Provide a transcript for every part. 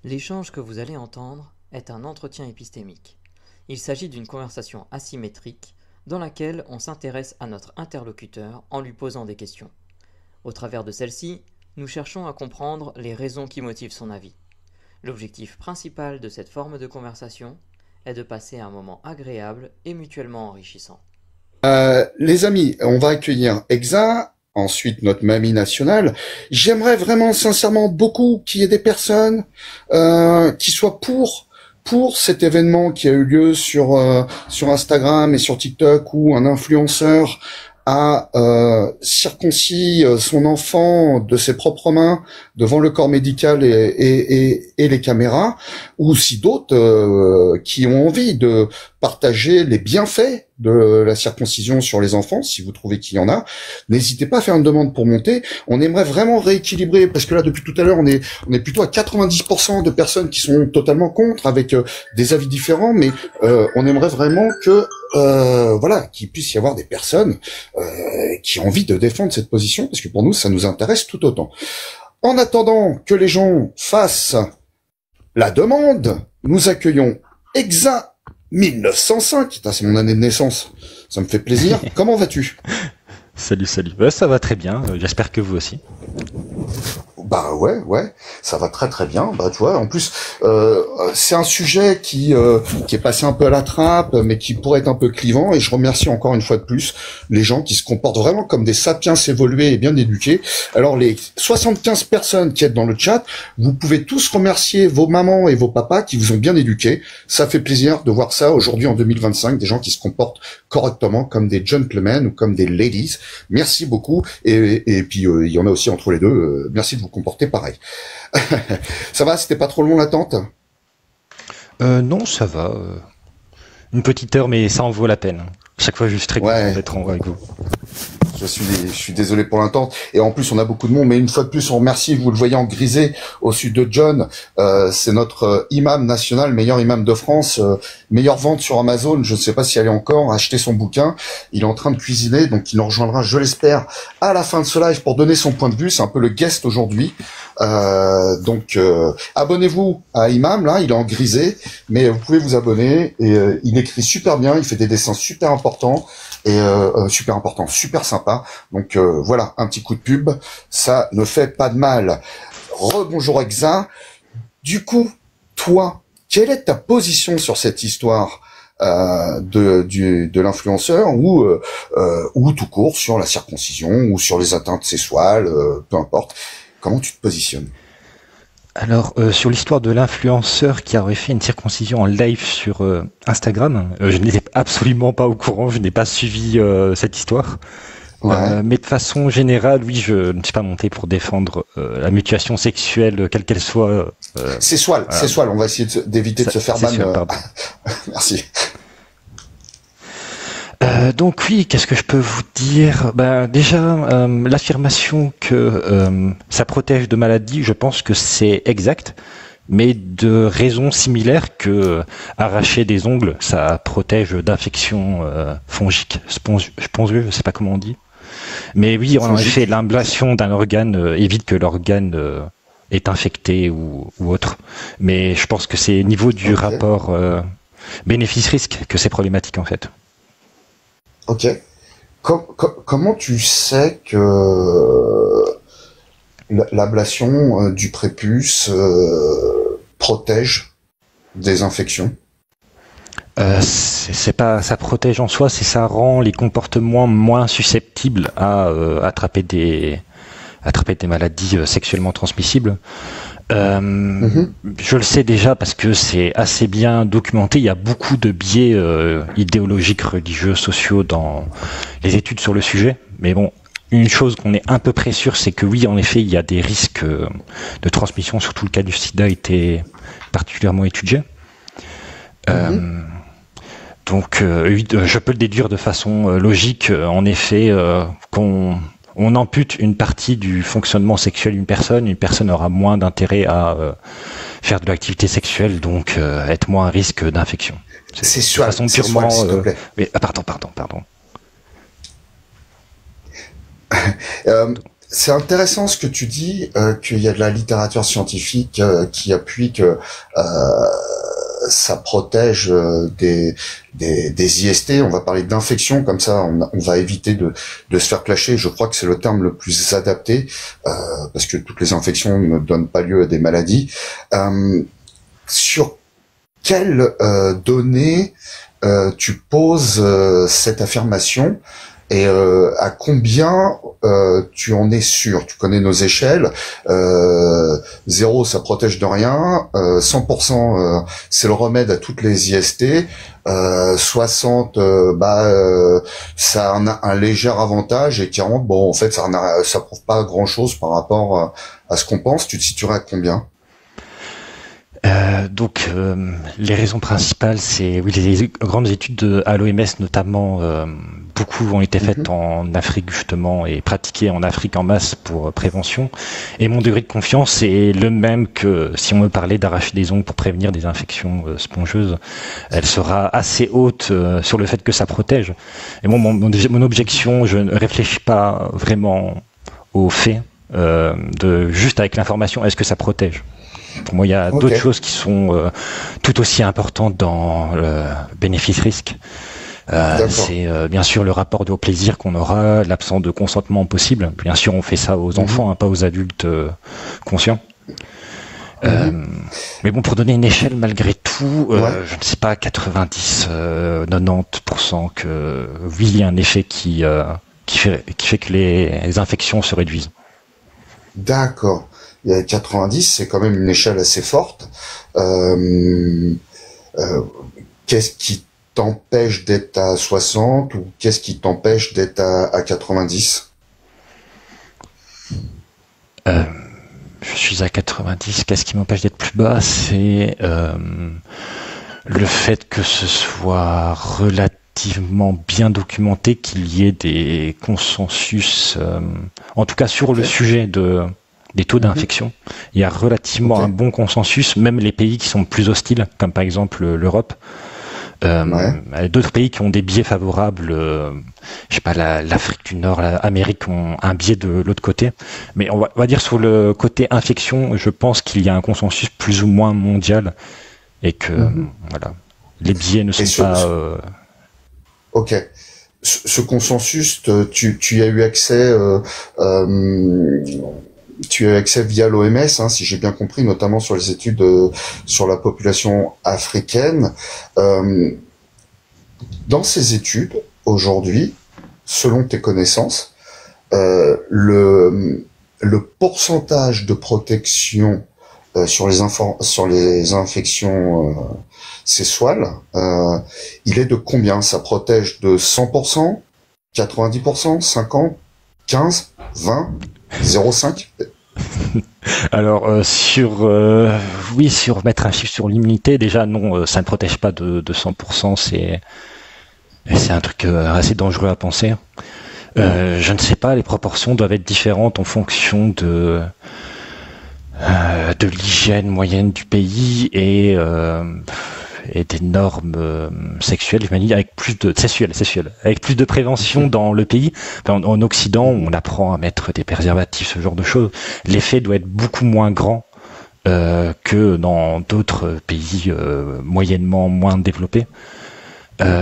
L'échange que vous allez entendre est un entretien épistémique. Il s'agit d'une conversation asymétrique dans laquelle on s'intéresse à notre interlocuteur en lui posant des questions. Au travers de celle-ci, nous cherchons à comprendre les raisons qui motivent son avis. L'objectif principal de cette forme de conversation est de passer un moment agréable et mutuellement enrichissant. Les amis, on va accueillir Exa, ensuite notre mamie nationale. J'aimerais vraiment sincèrement beaucoup qu'il y ait des personnes qui soient pour cet événement qui a eu lieu sur Instagram et sur TikTok, où un influenceur a circoncis son enfant de ses propres mains devant le corps médical et les caméras, ou si d'autres qui ont envie de partager les bienfaits de la circoncision sur les enfants, si vous trouvez qu'il y en a, n'hésitez pas à faire une demande pour monter. On aimerait vraiment rééquilibrer, parce que là, depuis tout à l'heure, on est plutôt à 90% de personnes qui sont totalement contre, avec des avis différents, mais on aimerait vraiment que voilà, qu'il puisse y avoir des personnes qui ont envie de défendre cette position, parce que pour nous, ça nous intéresse tout autant. En attendant que les gens fassent la demande, nous accueillons Exa 1905. Putain, c'est mon année de naissance. Ça me fait plaisir. Comment vas-tu? Salut, salut. Ça va très bien. J'espère que vous aussi. Bah ouais, ça va très très bien. Bah tu vois, en plus c'est un sujet qui est passé un peu à la trappe, mais qui pourrait être un peu clivant. Et je remercie encore une fois de plus les gens qui se comportent vraiment comme des sapiens évolués et bien éduqués. Alors les 75 personnes qui êtes dans le chat, vous pouvez tous remercier vos mamans et vos papas qui vous ont bien éduqués. Ça fait plaisir de voir ça aujourd'hui en 2025, des gens qui se comportent correctement comme des gentlemen ou comme des ladies. Merci beaucoup. Et puis il y en a aussi entre les deux. Merci de vous comporter pareil. Ça va, c'était pas trop long l'attente? Non, ça va. Une petite heure, mais ça en vaut la peine. Chaque fois, je suis très content d'être en avec vous. Je suis désolé pour l'attente. Et en plus, on a beaucoup de monde. Mais une fois de plus, on remercie. Vous le voyez en grisé au sud de John. C'est notre imam national, meilleur imam de France, meilleure vente sur Amazon. Je ne sais pas si elle est encore. Acheter son bouquin. Il est en train de cuisiner, donc il nous rejoindra, je l'espère, à la fin de ce live pour donner son point de vue. C'est un peu le guest aujourd'hui. Donc abonnez-vous à Imam, là, il est en grisé, mais vous pouvez vous abonner. Et il écrit super bien. Il fait des dessins super importants. Et super sympa. Donc voilà, un petit coup de pub, ça ne fait pas de mal. Rebonjour Exa. Du coup, toi, quelle est ta position sur cette histoire de l'influenceur ou tout court sur la circoncision ou sur les atteintes sexuelles, peu importe. Comment tu te positionnes? Alors, sur l'histoire de l'influenceur qui aurait fait une circoncision en live sur Instagram, je n'étais absolument pas au courant, je n'ai pas suivi cette histoire. Ouais. Mais de façon générale, oui, je ne suis pas monté pour défendre la mutilation sexuelle, quelle qu'elle soit. Sexuelle, on va essayer d'éviter de se faire ban. Merci. Donc oui, qu'est-ce que je peux vous dire? Déjà, l'affirmation que ça protège de maladies, je pense que c'est exact, mais de raisons similaires que arracher des ongles, ça protège d'infections fongiques, spongieuses, je sais pas comment on dit. Mais oui, en effet, l'ablation d'un organe évite que l'organe est infecté ou autre. Mais je pense que c'est au niveau du rapport bénéfice-risque que c'est problématique en fait. Ok. Comment tu sais que l'ablation du prépuce protège des infections? C'est pas, ça protège en soi, c'est ça rend les comportements moins susceptibles à attraper des maladies sexuellement transmissibles. Je le sais déjà parce que c'est assez bien documenté. Il y a beaucoup de biais idéologiques, religieux, sociaux dans les études sur le sujet. Mais bon, une chose qu'on est à peu près sûr, c'est que oui, en effet, il y a des risques de transmission. Surtout le cas du sida a été particulièrement étudié. Donc, je peux le déduire de façon logique. En effet, on ampute une partie du fonctionnement sexuel d'une personne aura moins d'intérêt à faire de l'activité sexuelle, donc être moins à risque d'infection. C'est sûr, de façon purement. S'il te plaît. Mais, pardon. c'est intéressant ce que tu dis, qu'il y a de la littérature scientifique qui appuie que ça protège des IST. On va parler d'infection, comme ça on va éviter de se faire clasher. Je crois que c'est le terme le plus adapté, parce que toutes les infections ne donnent pas lieu à des maladies. Sur quelles données tu poses cette affirmation, et à combien tu en es sûr? Tu connais nos échelles. 0, ça protège de rien. 100%, c'est le remède à toutes les IST. 60, ça a un léger avantage, et 40, bon, en fait, ça prouve pas grand-chose par rapport à ce qu'on pense. Tu te situerais à combien? Les raisons principales, c'est oui, les grandes études à l'OMS notamment, beaucoup ont été faites en Afrique justement et pratiquées en Afrique en masse pour prévention. Et mon degré de confiance est le même que si on me parlait d'arracher des ongles pour prévenir des infections spongeuses. Elle sera assez haute sur le fait que ça protège. Et bon, mon objection, je ne réfléchis pas vraiment au fait de juste avec l'information, est-ce que ça protège? Pour moi, il y a d'autres choses qui sont tout aussi importantes dans le bénéfice-risque. C'est bien sûr le rapport au plaisir qu'on aura, l'absence de consentement possible. Bien sûr, on fait ça aux enfants, pas aux adultes conscients. Mais bon, pour donner une échelle, malgré tout, je ne sais pas, 90, 90% que oui, il y a un effet qui fait que les infections se réduisent. D'accord. Il y a 90, c'est quand même une échelle assez forte. Qu'est-ce qui t'empêche d'être à 60, ou qu'est-ce qui t'empêche d'être à 90? Je suis à 90. Qu'est-ce qui m'empêche d'être plus bas? C'est le fait que ce soit relativement bien documenté, qu'il y ait des consensus, en tout cas sur le sujet des taux d'infection. Il y a relativement un bon consensus, même les pays qui sont plus hostiles, comme par exemple l'Europe. D'autres pays qui ont des biais favorables, je sais pas, l'Afrique du Nord, l'Amérique ont un biais de l'autre côté. Mais on va dire sur le côté infection, je pense qu'il y a un consensus plus ou moins mondial, et que voilà, les biais ne sont pas. Ok. Ce consensus, tu y as eu accès. Tu as accès via l'OMS, si j'ai bien compris, notamment sur les études sur la population africaine. Dans ces études, aujourd'hui, selon tes connaissances, le pourcentage de protection sur les infections sexuelles, il est de combien? Ça protège de 100%, 90%, 50%, 15%, 20%? 0,5. Alors sur mettre un chiffre sur l'immunité, déjà non, ça ne protège pas de 100%, c'est un truc assez dangereux à penser. Je ne sais pas, les proportions doivent être différentes en fonction de l'hygiène moyenne du pays et des normes sexuelles, je me dis, avec plus de avec plus de prévention dans le pays. En Occident, on apprend à mettre des préservatifs, ce genre de choses. L'effet doit être beaucoup moins grand que dans d'autres pays moyennement moins développés.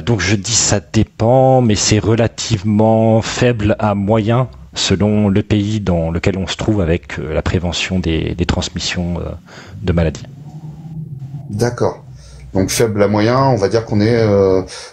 Donc je dis ça dépend, mais c'est relativement faible à moyen selon le pays dans lequel on se trouve avec la prévention des transmissions de maladies. D'accord. Donc faible à moyen, on va dire qu'on est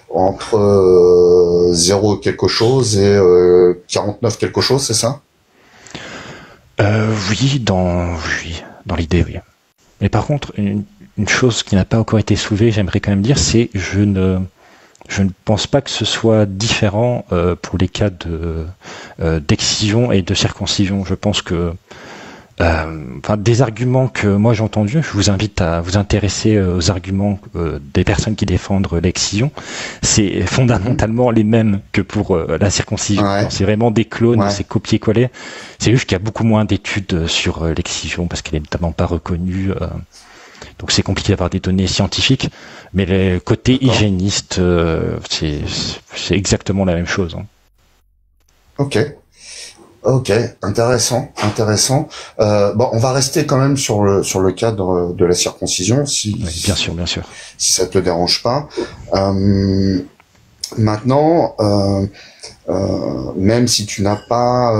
entre 0 quelque chose et 49 quelque chose, c'est ça? Oui, dans l'idée, oui. Mais par contre, une chose qui n'a pas encore été soulevée, j'aimerais quand même dire, c'est je ne pense pas que ce soit différent pour les cas d'excision et de circoncision. Je pense que des arguments que moi j'ai entendus, je vous invite à vous intéresser aux arguments des personnes qui défendent l'excision. C'est fondamentalement les mêmes que pour la circoncision. C'est vraiment des clones, c'est copier-coller. C'est juste qu'il y a beaucoup moins d'études sur l'excision parce qu'elle est notamment pas reconnue. Donc c'est compliqué d'avoir des données scientifiques. Mais le côté hygiéniste, c'est exactement la même chose. Ok. Ok, intéressant. Bon, on va rester quand même sur le cadre de la circoncision, Oui, bien sûr, bien sûr. si ça te dérange pas. Maintenant, même si tu n'as pas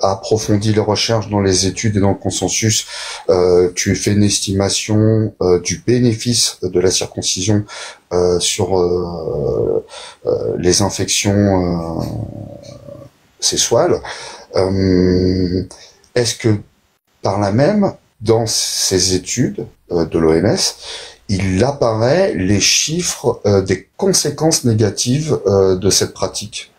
approfondi les recherches dans les études et dans le consensus, tu fais une estimation du bénéfice de la circoncision sur les infections sexuelles. Est-ce que par là même, dans ces études de l'OMS, il apparaît les chiffres des conséquences négatives de cette pratique?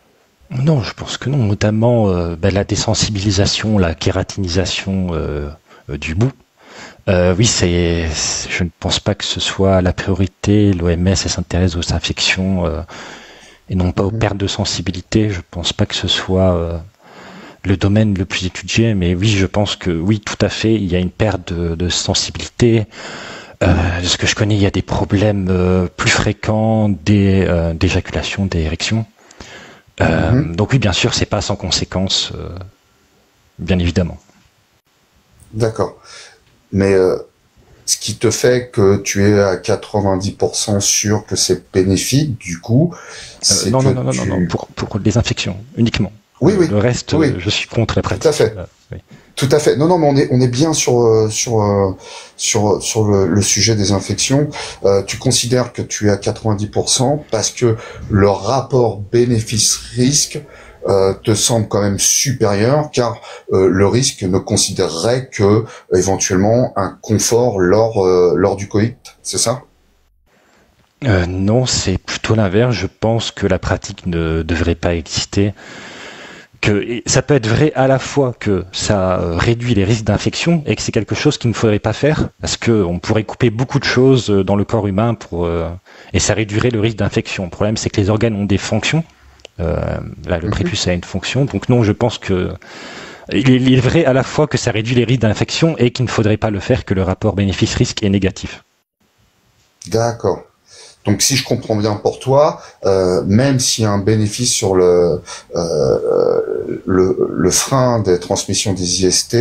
Non, je pense que non. Notamment la désensibilisation, la kératinisation du bout. Oui, je ne pense pas que ce soit la priorité. L'OMS s'intéresse aux infections et non pas aux pertes de sensibilité. Je ne pense pas que ce soit le domaine le plus étudié, mais oui, je pense que oui, tout à fait, il y a une perte de sensibilité. De ce que je connais, il y a des problèmes plus fréquents d'éjaculation, d'érection. Donc oui, bien sûr, c'est pas sans conséquence, bien évidemment. D'accord. Mais ce qui te fait que tu es à 90% sûr que c'est bénéfique, du coup, c'est non, que non, pour les infections uniquement. Oui, Le reste, oui. Je suis contre la pratique. Tout à fait. Oui. Tout à fait. Non, mais on est bien sur le sujet des infections. Tu considères que tu es à 90% parce que le rapport bénéfice-risque te semble quand même supérieur, car le risque ne considérerait que éventuellement un confort lors du coït, c'est ça? Non, c'est plutôt l'inverse. Je pense que la pratique ne devrait pas exister. Que ça peut être vrai à la fois que ça réduit les risques d'infection et que c'est quelque chose qu'il ne faudrait pas faire parce que on pourrait couper beaucoup de choses dans le corps humain et ça réduirait le risque d'infection. Le problème, c'est que les organes ont des fonctions. Le prépuce a une fonction, donc non, je pense que il est vrai à la fois que ça réduit les risques d'infection et qu'il ne faudrait pas le faire, que le rapport bénéfice-risque est négatif. D'accord. Donc, si je comprends bien pour toi, même s'il y a un bénéfice sur le frein des transmissions des IST,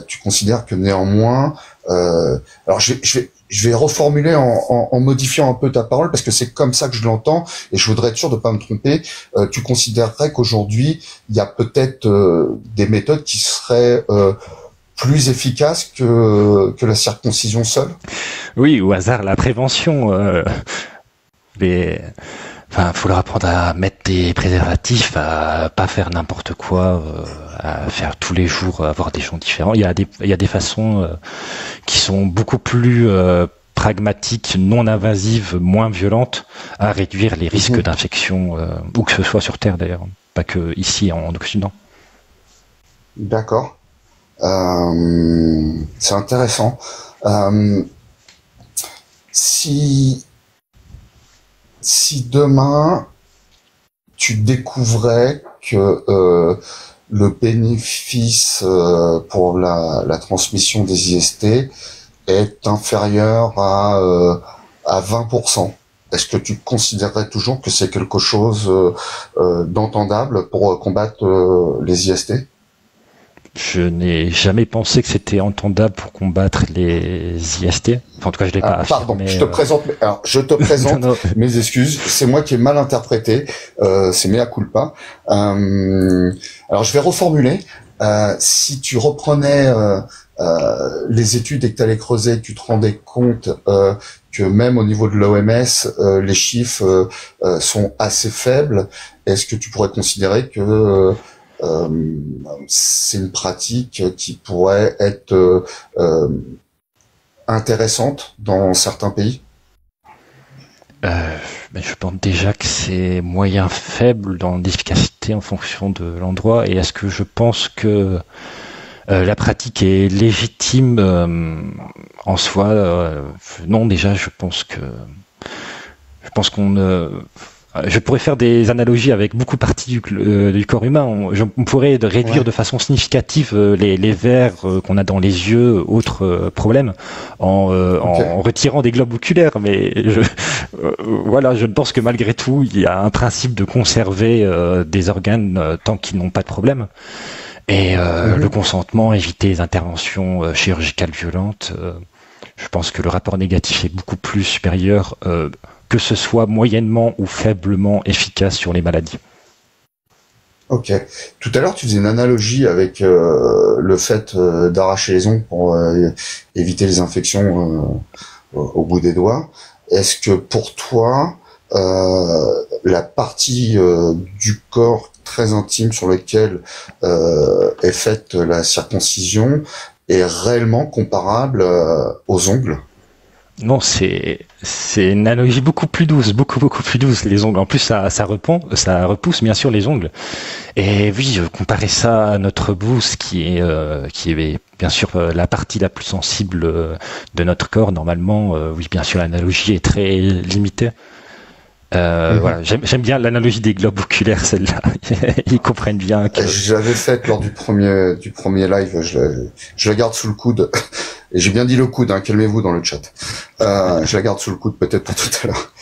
tu considères que néanmoins, alors je vais reformuler en modifiant un peu ta parole parce que c'est comme ça que je l'entends et je voudrais être sûr de pas me tromper. Tu considérerais qu'aujourd'hui, il y a peut-être des méthodes qui seraient plus efficaces que la circoncision seule? Oui, au hasard, la prévention. Faut leur apprendre à mettre des préservatifs, à pas faire n'importe quoi, à faire tous les jours, avoir des gens différents. Il y a des façons qui sont beaucoup plus pragmatiques, non invasives, moins violentes, à réduire les risques d'infection, où que ce soit sur Terre d'ailleurs, pas que ici en Occident. D'accord. C'est intéressant. Si demain tu découvrais que le bénéfice pour la transmission des IST est inférieur à 20%, est-ce que tu considérerais toujours que c'est quelque chose d'entendable pour combattre les IST? Je n'ai jamais pensé que c'était entendable pour combattre les IST. Enfin, en tout cas, je l'ai pas affirmé. Pardon, je te présente non. mes excuses. C'est moi qui ai mal interprété. C'est mea culpa. Alors, je vais reformuler. Si tu reprenais les études et que tu allais creuser, que tu te rendais compte que même au niveau de l'OMS, les chiffres sont assez faibles, est-ce que tu pourrais considérer que c'est une pratique qui pourrait être intéressante dans certains pays? Je pense déjà que c'est moyen faible dans l'efficacité en fonction de l'endroit. Et est-ce que je pense que la pratique est légitime en soi? Non, déjà, je pense qu'on Je pourrais faire des analogies avec beaucoup de parties du corps humain. On pourrait réduire de façon significative les verres qu'on a dans les yeux, autres problèmes, en retirant des globes oculaires. Mais voilà, je pense que malgré tout, il y a un principe de conserver des organes tant qu'ils n'ont pas de problème. Et le consentement, éviter les interventions chirurgicales violentes. Je pense que le rapport négatif est beaucoup plus supérieur, que ce soit moyennement ou faiblement efficace sur les maladies. Ok. Tout à l'heure, tu faisais une analogie avec le fait d'arracher les ongles pour éviter les infections au bout des doigts. Est-ce que pour toi, la partie du corps très intime sur lequel est faite la circoncision est réellement comparable aux ongles? Non, c'est une analogie beaucoup plus douce, beaucoup plus douce, les ongles. En plus, ça repousse bien sûr les ongles. Et oui, comparer ça à notre bouche qui est bien sûr la partie la plus sensible de notre corps. Normalement, oui, bien sûr, l'analogie est très limitée. Voilà, j'aime bien l'analogie des globes oculaires, celle-là. Ils comprennent bien que... Je l'avais faite lors du premier live, je la garde sous le coude. Et j'ai bien dit le coude, hein, calmez-vous dans le chat. Je la garde sous le coude peut-être pour tout à l'heure.